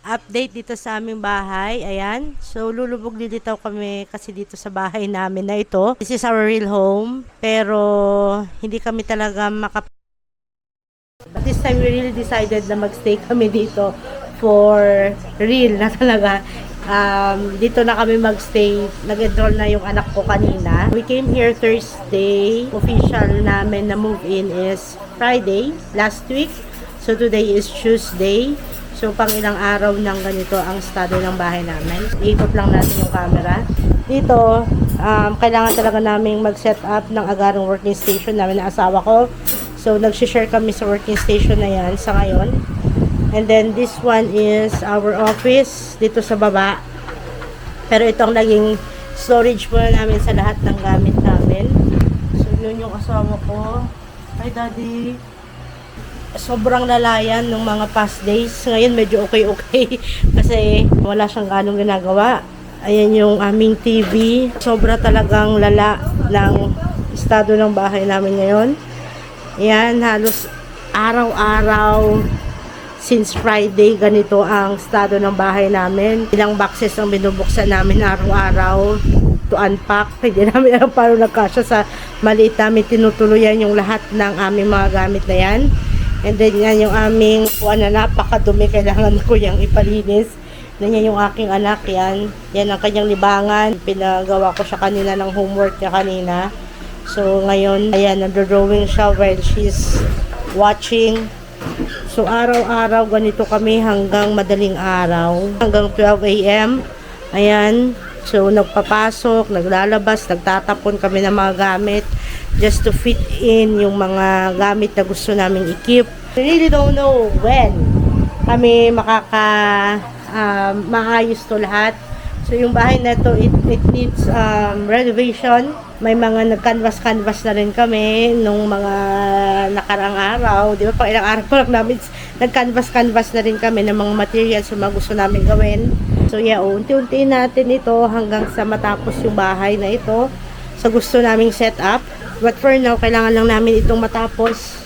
update dito sa aming bahay. Ayan. So, lulubog lilitaw kami kasi dito sa bahay namin na ito. This is our real home. Pero, hindi kami talaga But this time, we really decided na magstay kami dito for real na talaga. Dito na kami magstay. Nag-enroll na yung anak ko kanina. We came here Thursday. Official namin na move-in is Friday, last week. So, today is Tuesday. So, pang ilang araw ng ganito ang estado ng bahay namin. Ikot lang natin yung camera. Dito, kailangan talaga namin mag-set up ng agarang working station namin na asawa ko. So, nag-share kami sa working station na yan sa ngayon. And then, this one is our office dito sa baba. Pero itong naging storage muna namin sa lahat ng gamit namin. So, yun yung asawa ko. Hi, Daddy. Sobrang lalayan ng mga past days. Ngayon medyo okay kasi wala siyang ganong ginagawa. Ayan yung aming TV. Sobra talagang lala ng estado ng bahay namin ngayon. Ayan, halos araw-araw since Friday ganito ang estado ng bahay namin. Ilang boxes ang binubuksan namin araw-araw to unpack. Hindi namin alam paano nagkasya sa maliit namin. Tinutuluyan yung lahat ng aming mga gamit na yan. And then yan yung aming na napakadumi, kailangan ko yung ipalinis. Then yan yung aking anak, yan ang kanyang libangan. Pinagawa ko siya kanina ng homework niya kanina. So ngayon, ayan, nagdo-drawing siya while she's watching. So araw-araw ganito kami hanggang madaling araw, hanggang 12 AM. Ayan, so nagpapasok, naglalabas, nagtatapon kami ng mga gamit just to fit in yung mga gamit na gusto naming i-keep. We really don't know when kami maayos to lahat. So yung bahay na to, it needs renovation. May mga nag-canvas na rin kami nung mga nakarang araw. Di ba, pang ilang araw lang namin nag-canvas na rin kami ng mga materials na mga gusto namin gawin. So yeah, unti-unti natin ito hanggang sa matapos yung bahay na ito sa gusto naming set up. But for now, kailangan lang namin itong matapos.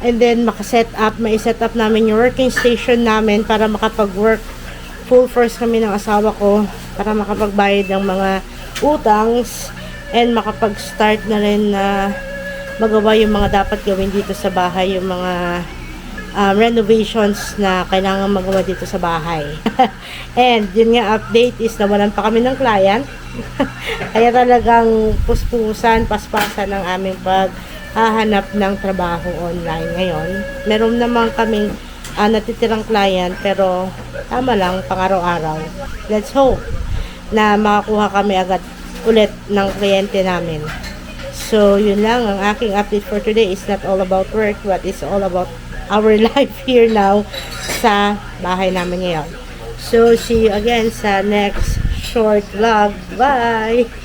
And then, makaset up, mai-set up namin yung working station namin para makapag-work. Full force kami ng asawa ko para makapagbayad ng mga utangs and makapag-start na rin na magawa yung mga dapat gawin dito sa bahay, yung mga renovations na kailangan magawa dito sa bahay. And yun nga, update is nawalan pa kami ng client. Kaya talagang puspusan, paspasan ng aming paghahanap ng trabaho online ngayon. Meron naman kaming natitirang client, pero tama lang, pang-araw-araw. Let's hope na makakuha kami agad ulit ng kliyente namin. So, yun lang. Ang aking update for today is not all about work, but it's all about our life here now sa bahay namin ngayon. So, see you again sa next short vlog. Bye!